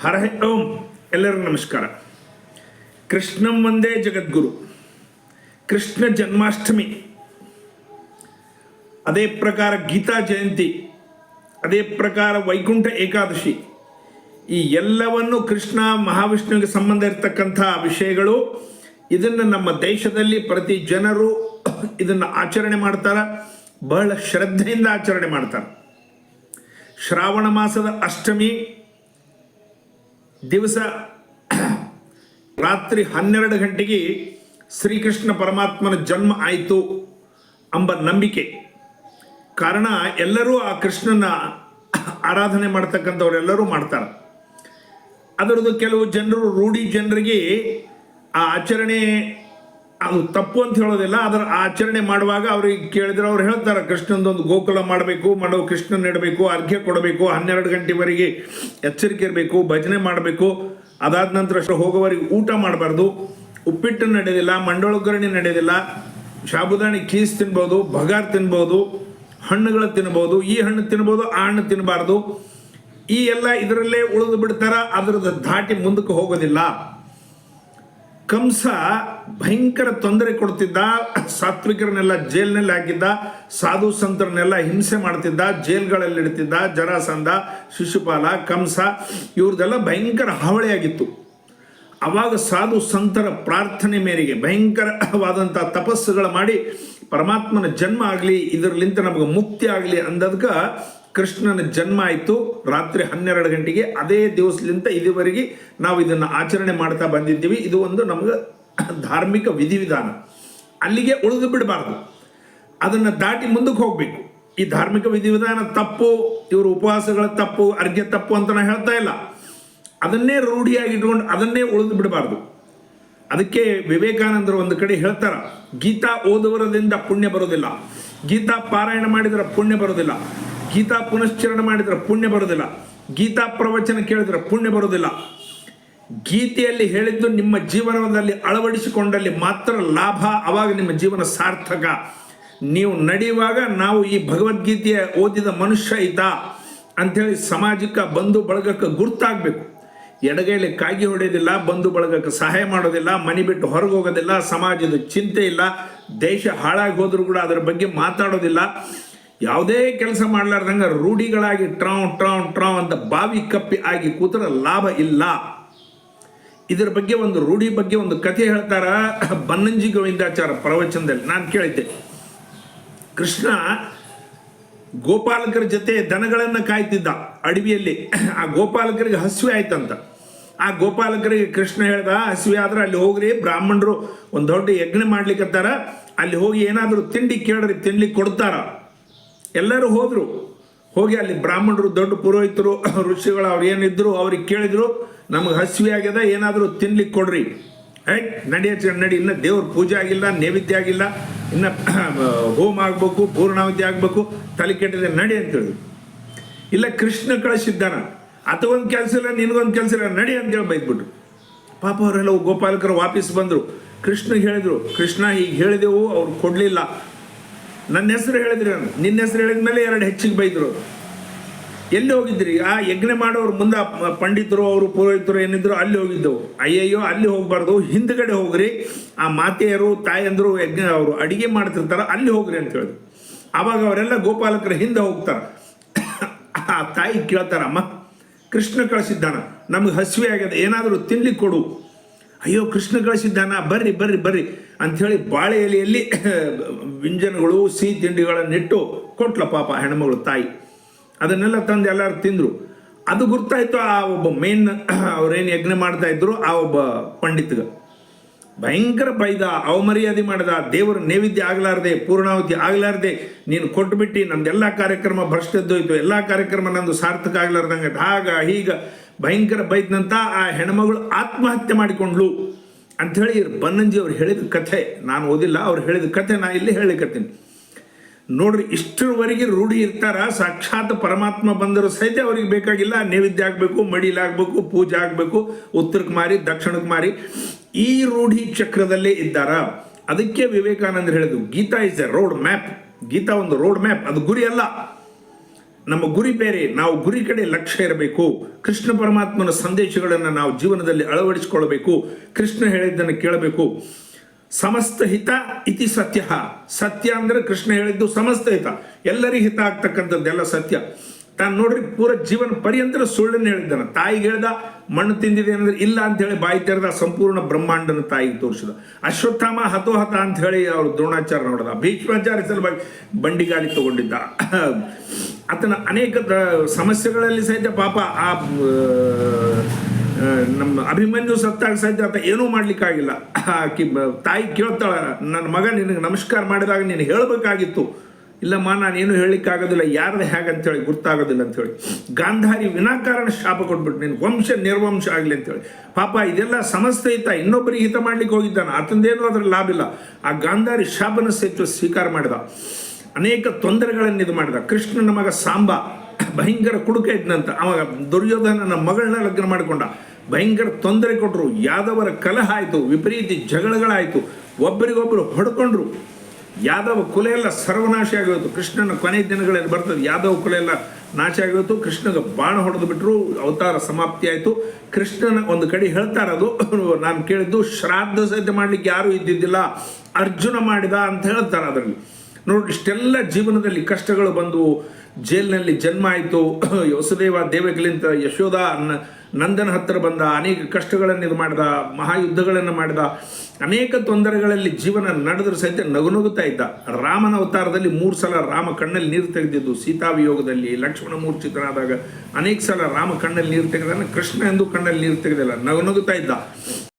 ಹರ ಓಂ. ಎಲ್ಲರಿಗೂ ನಮಸ್ಕಾರ. ಕೃಷ್ಣಂ ಒಂದೇ ಜಗದ್ಗುರು. ಕೃಷ್ಣ ಜನ್ಮಾಷ್ಟಮಿ, ಅದೇ ಪ್ರಕಾರ ಗೀತಾ ಜಯಂತಿ, ಅದೇ ಪ್ರಕಾರ ವೈಕುಂಠ ಏಕಾದಶಿ, ಈ ಎಲ್ಲವನ್ನು ಕೃಷ್ಣ ಮಹಾವಿಷ್ಣುವಿಗೆ ಸಂಬಂಧ ಇರತಕ್ಕಂಥ ವಿಷಯಗಳು. ಇದನ್ನು ನಮ್ಮ ದೇಶದಲ್ಲಿ ಪ್ರತಿ ಜನರು ಇದನ್ನು ಆಚರಣೆ ಮಾಡ್ತಾರೆ, ಬಹಳ ಶ್ರದ್ಧೆಯಿಂದ ಆಚರಣೆ ಮಾಡ್ತಾರೆ. ಶ್ರಾವಣ ಮಾಸದ ಅಷ್ಟಮಿ ದಿವಸ ರಾತ್ರಿ 12 ಗಂಟೆಗೆ ಶ್ರೀಕೃಷ್ಣ ಪರಮಾತ್ಮನ ಜನ್ಮ ಆಯಿತು ಎಂಬ ನಂಬಿಕೆ ಕಾರಣ ಎಲ್ಲರೂ ಆ ಕೃಷ್ಣನ ಆರಾಧನೆ ಮಾಡ್ತಕ್ಕಂಥವರೆಲ್ಲರೂ ಮಾಡ್ತಾರೆ. ಅದರದ್ದು ಕೆಲವು ಜನರು ರೂಢಿ ಜನರಿಗೆ ಆ ಆಚರಣೆ ಅದು ತಪ್ಪು ಅಂತ ಹೇಳೋದಿಲ್ಲ. ಅದರ ಆಚರಣೆ ಮಾಡುವಾಗ ಅವ್ರಿಗೆ ಕೇಳಿದ್ರೆ ಅವ್ರು ಹೇಳ್ತಾರೆ, ಕೃಷ್ಣಂದೊಂದು ಗೋಕುಲ ಮಾಡಬೇಕು, ಕೃಷ್ಣನ ನೆಡಬೇಕು, ಅರ್ಘ್ಯ ಕೊಡಬೇಕು, 12 ಗಂಟೆವರೆಗೆ ಎಚ್ಚರಿಕೆ ಇರಬೇಕು, ಭಜನೆ ಮಾಡಬೇಕು. ಅದಾದ ನಂತರ ಹೋಗೋವರೆಗೆ ಊಟ ಮಾಡಬಾರ್ದು, ಉಪ್ಪಿಟ್ಟು ನಡೆಯೋದಿಲ್ಲ, ಮಂಡೊಳಗರಣೆ ನಡೆಯೋದಿಲ್ಲ, ಸಾಬುದಾಣಿ ಕೀಸ್ ತಿನ್ಬೋದು, ಬಗಾರ್ ತಿನ್ಬೋದು, ಹಣ್ಣುಗಳು ತಿನ್ಬೋದು, ಈ ಹಣ್ಣು ತಿನ್ಬೋದು, ಆ ಹಣ್ಣು ತಿನ್ನಬಾರ್ದು. ಈ ಎಲ್ಲ ಇದರಲ್ಲೇ ಉಳಿದು ಬಿಡ್ತಾರ, ಅದರದ್ದು ದಾಟಿ ಮುಂದಕ್ಕೆ ಹೋಗೋದಿಲ್ಲ. ಕಂಸ ಭಯಂಕರ ತೊಂದರೆ ಕೊಡ್ತಿದ್ದ, ಸಾತ್ವಿಕರನ್ನೆಲ್ಲ ಜೈಲಿನಲ್ಲಿ ಹಾಕಿದ್ದ, ಸಾಧು ಸಂತರನ್ನೆಲ್ಲ ಹಿಂಸೆ ಮಾಡ್ತಿದ್ದ, ಜೈಲ್ಗಳಲ್ಲಿ ಇಡ್ತಿದ್ದ. ಜರಾಸಂಧ, ಶಿಶುಪಾಲ, ಕಂಸ ಇವ್ರದೆಲ್ಲ ಭಯಂಕರ ಹಾವಳಿಯಾಗಿತ್ತು. ಅವಾಗ ಸಾಧು ಸಂತರ ಪ್ರಾರ್ಥನೆ ಮೇರೆಗೆ ಭಯಂಕರವಾದಂಥ ತಪಸ್ಸುಗಳು ಮಾಡಿ ಪರಮಾತ್ಮನ ಜನ್ಮ ಆಗಲಿ, ಇದರಲ್ಲಿಂದ ನಮಗೆ ಮುಕ್ತಿ ಆಗಲಿ ಅಂದದಕ್ಕೆ ಕೃಷ್ಣನ ಜನ್ಮ ಆಯಿತು ರಾತ್ರಿ 12 ಗಂಟೆಗೆ. ಅದೇ ದಿವಸಲಿಂದ ಇದುವರೆಗೆ ನಾವು ಇದನ್ನು ಆಚರಣೆ ಮಾಡ್ತಾ ಬಂದಿದ್ದೀವಿ. ಇದು ಒಂದು ನಮಗೆ ಧಾರ್ಮಿಕ ವಿಧಿವಿಧಾನ. ಅಲ್ಲಿಗೆ ಉಳಿದು ಬಿಡಬಾರ್ದು, ಅದನ್ನು ದಾಟಿ ಮುಂದಕ್ಕೆ ಹೋಗಬೇಕು. ಈ ಧಾರ್ಮಿಕ ವಿಧಿವಿಧಾನ ತಪ್ಪು, ಇವರು ಉಪವಾಸಗಳ ತಪ್ಪು, ಅರ್ಘ್ಯ ತಪ್ಪು ಅಂತ ನಾನು ಹೇಳ್ತಾ ಇಲ್ಲ. ಅದನ್ನೇ ರೂಢಿಯಾಗಿಟ್ಕೊಂಡು ಅದನ್ನೇ ಉಳಿದು ಬಿಡಬಾರ್ದು. ಅದಕ್ಕೆ ವಿವೇಕಾನಂದರು ಒಂದು ಕಡೆ ಹೇಳ್ತಾರ, ಗೀತಾ ಓದುವರದಿಂದ ಪುಣ್ಯ ಬರೋದಿಲ್ಲ, ಗೀತಾ ಪಾರಾಯಣ ಮಾಡಿದರೆ ಪುಣ್ಯ ಬರೋದಿಲ್ಲ, ಗೀತಾ ಪುನಶ್ಚರಣ ಮಾಡಿದರೆ ಪುಣ್ಯ ಬರೋದಿಲ್ಲ, ಗೀತಾ ಪ್ರವಚನ ಕೇಳಿದ್ರೆ ಪುಣ್ಯ ಬರೋದಿಲ್ಲ. ಗೀತೆಯಲ್ಲಿ ಹೇಳಿದ್ದು ನಿಮ್ಮ ಜೀವನದಲ್ಲಿ ಅಳವಡಿಸಿಕೊಂಡಲ್ಲಿ ಮಾತ್ರ ಲಾಭ, ಅವಾಗ ನಿಮ್ಮ ಜೀವನ ಸಾರ್ಥಕ. ನೀವು ನಡೆಯುವಾಗ ನಾವು ಈ ಭಗವದ್ಗೀತೆಯ ಓದಿದ ಮನುಷ್ಯ ಐತಾ ಅಂಥೇಳಿ ಸಮಾಜಕ್ಕೆ, ಬಂಧು ಬಳಗಕ್ಕೆ ಗುರ್ತಾಗಬೇಕು. ಎಡಗೈಲಿ ಕಾಗಿ ಹೊಡೆಯೋದಿಲ್ಲ, ಬಂಧು ಬಳಗಕ್ಕೆ ಸಹಾಯ ಮಾಡೋದಿಲ್ಲ, ಮನೆ ಬಿಟ್ಟು ಹೊರಗೆ ಹೋಗೋದಿಲ್ಲ, ಸಮಾಜದ ಚಿಂತೆ ಇಲ್ಲ, ದೇಶ ಹಾಳಾಗಿ ಹೋದ್ರೂ ಕೂಡ ಅದರ ಬಗ್ಗೆ ಮಾತಾಡೋದಿಲ್ಲ. ಯಾವುದೇ ಕೆಲಸ ಮಾಡಲಾರ್ದಂಗೆ ರೂಢಿಗಳಾಗಿ ಟ್ರಾವ್ ಅಂತ ಬಾವಿ ಕಪ್ಪಿ ಆಗಿ ಕೂತರ ಲಾಭ ಇಲ್ಲ. ಇದರ ಬಗ್ಗೆ ಒಂದು ರೂಢಿ ಬಗ್ಗೆ ಒಂದು ಕಥೆ ಹೇಳ್ತಾರ ಬನ್ನಂಜಿ ಗೋವಿಂದಾಚಾರ ಪ್ರವಚನದಲ್ಲಿ. ನಾನು ಕೇಳಿದ್ದೆ, ಕೃಷ್ಣ ಗೋಪಾಲಕರ ಜೊತೆ ದನಗಳನ್ನು ಕಾಯ್ತಿದ್ದ ಅಡವಿಯಲ್ಲಿ. ಆ ಗೋಪಾಲಕರಿಗೆ ಹಸಿವೆ ಆಯ್ತಂತ. ಆ ಗೋಪಾಲಕರಿಗೆ ಕೃಷ್ಣ ಹೇಳ್ದ, ಹಸಿವೆ ಆದ್ರೆ ಅಲ್ಲಿ ಹೋಗ್ರಿ, ಬ್ರಾಹ್ಮಣರು ಒಂದು ದೊಡ್ಡ ಯಜ್ಞ ಮಾಡ್ಲಿಕ್ಕತ್ತಾರ, ಅಲ್ಲಿ ಹೋಗಿ ಏನಾದರೂ ತಿಂಡಿ ಕೇಳ್ರಿ, ತಿನ್ಲಿಕ್ಕೆ ಕೊಡ್ತಾರ. ಎಲ್ಲರೂ ಹೋದರು. ಹೋಗಿ ಅಲ್ಲಿ ಬ್ರಾಹ್ಮಣರು, ದೊಡ್ಡ ಪುರೋಹಿತರು, ಋಷಿಗಳು ಅವ್ರು ಏನಿದ್ರು ಅವ್ರಿಗೆ ಕೇಳಿದ್ರು, ನಮಗೆ ಹಸಿವೆ ಆಗ್ಯದ, ಏನಾದರೂ ತಿನ್ಲಿಕ್ಕೆ ಕೊಡ್ರಿ. ನಡಿ, ಇನ್ನು ದೇವ್ರ ಪೂಜೆ ಆಗಿಲ್ಲ, ನೈವೇದ್ಯ ಆಗಿಲ್ಲ, ಇನ್ನು ಹೋಮ ಆಗ್ಬೇಕು, ಪೂರ್ಣಾವಧಿ ಆಗ್ಬೇಕು, ತಲೆ ಕೆಟ್ಟಿದೆ, ನಡಿ ಅಂತ ಹೇಳಿದ್ರು. ಇಲ್ಲ, ಕೃಷ್ಣ ಕಳಿಸಿದ್ದಾನ, ಒಂದು ಕೆಲಸ ಇಲ್ಲ, ನಿನಗೊಂದು ಕೆಲಸ ಇಲ್ಲ, ನಡಿ ಅಂತೇಳಿ ಬೈದ್ಬಿಟ್ರು. ಪಾಪ ಅವರೆಲ್ಲ ಗೋಪಾಲಕರು ವಾಪಸ್ ಬಂದರು. ಕೃಷ್ಣಗೆ ಹೇಳಿದ್ರು, ಕೃಷ್ಣ ಹೀಗೆ ಹೇಳಿದೆವು, ಅವ್ರು ಕೊಡಲಿಲ್ಲ. ನನ್ನ ಹೆಸರು ಹೇಳಿದ್ರಿ, ನಿನ್ನ ಹೆಸರು ಹೇಳಿದ ಮೇಲೆ 2 ಹೆಚ್ಚಿಗೆ ಬೈದರು. ಎಲ್ಲಿ ಹೋಗಿದ್ರಿ? ಆ ಯಜ್ಞ ಮಾಡೋರು ಮುಂದೆ ಪಂಡಿತರು, ಅವರು ಪುರೋಹಿತರು ಏನಿದ್ರು ಅಲ್ಲಿ ಹೋಗಿದ್ದೆವು. ಅಯ್ಯಯ್ಯೋ, ಅಲ್ಲಿ ಹೋಗ್ಬಾರ್ದು, ಹಿಂದ್ಗಡೆ ಹೋಗ್ರಿ, ಆ ಮಾತೆಯರು ತಾಯಂದರು ಯಜ್ಞ ಅವರು ಅಡಿಗೆ ಮಾಡ್ತಿರ್ತಾರ, ಅಲ್ಲಿ ಹೋಗ್ರಿ ಅಂತ ಹೇಳಿದ್ರು. ಆವಾಗ ಅವರೆಲ್ಲ ಗೋಪಾಲಕರ ಹಿಂದೆ ಹೋಗ್ತಾರೆ. ಆ ತಾಯಿ ಕೇಳ್ತಾರ, ಅಮ್ಮ ಕೃಷ್ಣ ಕಳಿಸಿದ್ದಾನ, ನಮಗೆ ಹಸಿವೆ ಆಗ್ಯದ, ಏನಾದರೂ ತಿನ್ಲಿಕ್ಕೆ ಕೊಡು. ಅಯ್ಯೋ, ಕೃಷ್ಣ ಕಳಿಸಿದ್ದಾನ, ಬರ್ರಿ ಬರ್ರಿ ಬರ್ರಿ ಅಂಥೇಳಿ ಬಾಳೆ ಎಲೆಯಲ್ಲಿ ವ್ಯಂಜನಗಳು, ಸಿಹಿ ತಿಂಡಿಗಳನ್ನಿಟ್ಟು ಕೊಟ್ಲ ಪಾಪ ಹೆಣ್ಮಗಳು ತಾಯಿ. ಅದನ್ನೆಲ್ಲ ತಂದು ಎಲ್ಲರೂ ತಿಂದರು. ಅದು ಗುರ್ತಾಯ್ತು ಆ ಒಬ್ಬ ಮೇನ್ ಅವ್ರೇನು ಯಜ್ಞ ಮಾಡ್ತಾ ಇದ್ರು ಆ ಒಬ್ಬ ಪಂಡಿತಗ. ಭಯಂಕರ ಬೈದ, ಅವಮರ್ಯಾದೆ ಮಾಡಿದ, ದೇವರ ನೈವೇದ್ಯ ಆಗಲಾರ್ದೆ, ಪೂರ್ಣಾವಧಿ ಆಗಲಾರ್ದೆ ನೀನು ಕೊಟ್ಟುಬಿಟ್ಟು ನಮ್ದೆಲ್ಲ ಕಾರ್ಯಕ್ರಮ ಭ್ರಷ್ಟದ್ದೋಯ್ತು, ಎಲ್ಲ ಕಾರ್ಯಕ್ರಮ ನಂದು ಸಾರ್ಥಕ ಆಗ್ಲಾರ್ದಂಗೆ, ಹಾಗ ಹೀಗ ಭಯಂಕರ ಬೈದ್ನಂತ ಆ ಹೆಣ್ಮಗಳು ಆತ್ಮಹತ್ಯೆ ಮಾಡಿಕೊಂಡ್ಲು ಅಂಥೇಳಿ ಬನ್ನಂಜಿ ಅವ್ರು ಹೇಳಿದ ಕಥೆ. ನಾನು ಓದಿಲ್ಲ, ಅವ್ರು ಹೇಳಿದ ಕಥೆ ನಾನು ಇಲ್ಲಿ ಹೇಳಿಕತ್ತೀನಿ. ನೋಡ್ರಿ, ಇಷ್ಟರವರೆಗೆ ರೂಢಿ ಇರ್ತಾರ. ಸಾಕ್ಷಾತ್ ಪರಮಾತ್ಮ ಬಂದರೂ ಸಹಿತ ಅವ್ರಿಗೆ ಬೇಕಾಗಿಲ್ಲ, ನೈವೇದ್ಯ ಆಗಬೇಕು, ಮಡಿಲಾಗಬೇಕು, ಪೂಜೆ ಆಗಬೇಕು, ಉತ್ತರಕ್ಕೆ ಮಾರಿ ದಕ್ಷಿಣಕ್ಕೆ ಮಾರಿ, ಈ ರೂಢಿ ಚಕ್ರದಲ್ಲೇ ಇದ್ದಾರ. ಅದಕ್ಕೆ ವಿವೇಕಾನಂದರು ಹೇಳಿದ್ರು, Gita is a road map. Gita ಒಂದು ರೋಡ್ ಮ್ಯಾಪ್, ಅದು ಗುರಿ ಅಲ್ಲ. ನಮ್ಮ ಗುರಿ ಬೇರೆ, ನಾವು ಗುರಿ ಕಡೆ ಲಕ್ಷ್ಯ ಇರಬೇಕು. ಕೃಷ್ಣ ಪರಮಾತ್ಮನ ಸಂದೇಶಗಳನ್ನು ನಾವು ಜೀವನದಲ್ಲಿ ಅಳವಡಿಸಿಕೊಳ್ಳಬೇಕು. ಕೃಷ್ಣ ಹೇಳಿದ್ದನ್ನು ಕೇಳಬೇಕು. ಸಮಸ್ತ ಹಿತ ಇತಿ ಸತ್ಯ. ಸತ್ಯ ಅಂದರೆ ಕೃಷ್ಣ ಹೇಳಿದ್ದು ಸಮಸ್ತ ಹಿತ, ಎಲ್ಲರಿಗೂ ಹಿತ ಆಗ್ತಕ್ಕಂಥದ್ದೆಲ್ಲ ಸತ್ಯ. ತಾನು ನೋಡ್ರಿ ಪೂರ ಜೀವನ ಪರ್ಯಂತರ ಸುಳ್ಳನ್ನು ಹೇಳಿದ್ದಾನೆ. ತಾಯಿಗೆ ಹೇಳ್ದ ಮಣ್ಣು ತಿಂದಿದೆ ಅಂದ್ರೆ ಇಲ್ಲ ಅಂತ ಹೇಳಿ ಬಾಯಿ ತೆರೆದ ಸಂಪೂರ್ಣ ಬ್ರಹ್ಮಾಂಡನ ತಾಯಿಗೆ ತೋರಿಸಿದ. ಅಶ್ವತ್ಥಾಮ ಹತೋಹತ ಅಂತ ಹೇಳಿ ಅವರು ದ್ರೋಣಾಚಾರ್ಯ ನೋಡಿದ. ಭೀಷ್ಮಾಚಾರ್ಯ ಸಲುವಾಗಿ ಬಂಡಿಗಾಲಿ ತಗೊಂಡಿದ್ದ. ಆತನ ಅನೇಕ ಸಮಸ್ಯೆಗಳಲ್ಲಿ ಸಹಿತ ಪಾಪ ಆ ನಮ್ಮ ಅಭಿಮನ್ಯು ಸತ್ತಾಗ ಸಹಿತ ಆತ ಏನೂ ಮಾಡ್ಲಿಕ್ಕಾಗಿಲ್ಲ. ಆಕಿ ತಾಯಿ ಕೇಳ್ತಾಳ, ನನ್ನ ಮಗ ನಿನಗೆ ನಮಸ್ಕಾರ ಮಾಡಿದಾಗ ನೀನು ಹೇಳಬೇಕಾಗಿತ್ತು. ಇಲ್ಲಮ್ಮ ನಾನೇನು ಹೇಳಲಿಕ್ಕಾಗೋದಿಲ್ಲ, ಯಾರ್ದು ಹೇಗಂತೇಳಿ ಗೊತ್ತಾಗೋದಿಲ್ಲ ಅಂಥೇಳಿ ಗಾಂಧಾರಿ ವಿನಾಕಾರಣ ಶಾಪ ಕೊಟ್ಬಿಟ್ಟು ನಿನ್ನ ವಂಶ ನಿರ್ವಂಶ ಆಗಲಿ ಅಂತೇಳಿ. ಪಾಪ ಇದೆಲ್ಲ ಸಮಸ್ತ ಹಿತ, ಇನ್ನೊಬ್ಬರಿಗೆ ಹಿತ ಮಾಡ್ಲಿಕ್ಕೆ ಹೋಗಿದ್ದಾನೆ, ಆತಂದೇನು ಅದ್ರ ಲಾಭ ಇಲ್ಲ. ಆ ಗಾಂಧಾರಿ ಶಾಪನ ಸಹಿತ ಸ್ವೀಕಾರ ಮಾಡಿದ. ಅನೇಕ ತೊಂದರೆಗಳನ್ನು ಇದು ಮಾಡಿದ. ಕೃಷ್ಣನ ಮಗ ಸಾಂಬ ಭಯಂಕರ ಕುಡುಕ ಇದ್ನಂತ. ಅವಾಗ ದುರ್ಯೋಧನನ ಮಗಳನ್ನ ಲಗ್ನ ಮಾಡಿಕೊಂಡ. ಭಯಂಕರ ತೊಂದರೆ ಕೊಟ್ಟರು. ಯಾದವರ ಕಲಹ ಆಯಿತು, ವಿಪರೀತ ಜಗಳಗಳಾಯಿತು, ಒಬ್ಬರಿಗೊಬ್ಬರು ಹೊಡ್ಕೊಂಡ್ರು. ಯಾದವ ಕುಲ ಎಲ್ಲ ಸರ್ವನಾಶ ಆಗೋಯ್ತು. ಕೃಷ್ಣನ ಕೊನೆಯ ದಿನಗಳಲ್ಲಿ ಬರ್ತದೆ, ಯಾದವ ಕುಲ ಎಲ್ಲ ನಾಶ ಆಗೋಯ್ತು. ಕೃಷ್ಣಗೆ ಬಾಣ ಹೊಡೆದು ಬಿಟ್ಟರು, ಅವತಾರ ಸಮಾಪ್ತಿ ಆಯಿತು. ಕೃಷ್ಣನ ಒಂದು ಕಡೆ ಹೇಳ್ತಾರದು, ನಾನು ಕೇಳಿದ್ದು ಶ್ರಾದ್ದ ಸಹಿತ ಮಾಡಲಿಕ್ಕೆ ಯಾರೂ ಇದ್ದಿದ್ದಿಲ್ಲ, ಅರ್ಜುನ ಮಾಡಿದ ಅಂತ ಹೇಳ್ತಾರೆ ಅದರಲ್ಲಿ. ನೋಡಿ, ಇಷ್ಟೆಲ್ಲ ಜೀವನದಲ್ಲಿ ಕಷ್ಟಗಳು ಬಂದು ಜೈಲಿನಲ್ಲಿ ಜನ್ಮ ಆಯಿತು. ವಸುದೇವ ದೇವಕಿಲಿಂತ ಯಶೋಧ ನಂದನ ಹತ್ತಿರ ಬಂದ, ಅನೇಕ ಕಷ್ಟಗಳನ್ನು ಇದು ಮಾಡಿದ, ಮಹಾಯುದ್ಧಗಳನ್ನು ಮಾಡಿದ, ಅನೇಕ ತೊಂದರೆಗಳಲ್ಲಿ ಜೀವನ ನಡೆದರೂ ಸಹಿತ ನಗುನಗುತ್ತಾ ಇದ್ದ. ರಾಮನ ಅವತಾರದಲ್ಲಿ 3 ಸಲ ರಾಮ ಕಣ್ಣಲ್ಲಿ ನೀರು ತೆಗೆದಿದ್ದು, ಸೀತಾವಿಯೋಗದಲ್ಲಿ, ಲಕ್ಷ್ಮಣ ಮೂರ್ಛಿತನಾದಾಗ ಅನೇಕ ಸಲ ರಾಮ ಕಣ್ಣಲ್ಲಿ ನೀರು ತೆಗೆದಾನೆ. ಕೃಷ್ಣ ಎಂದು ಕಣ್ಣಲ್ಲಿ ನೀರು ತೆಗೆದಿಲ್ಲ, ನಗುನಗುತ್ತಾ ಇದ್ದ.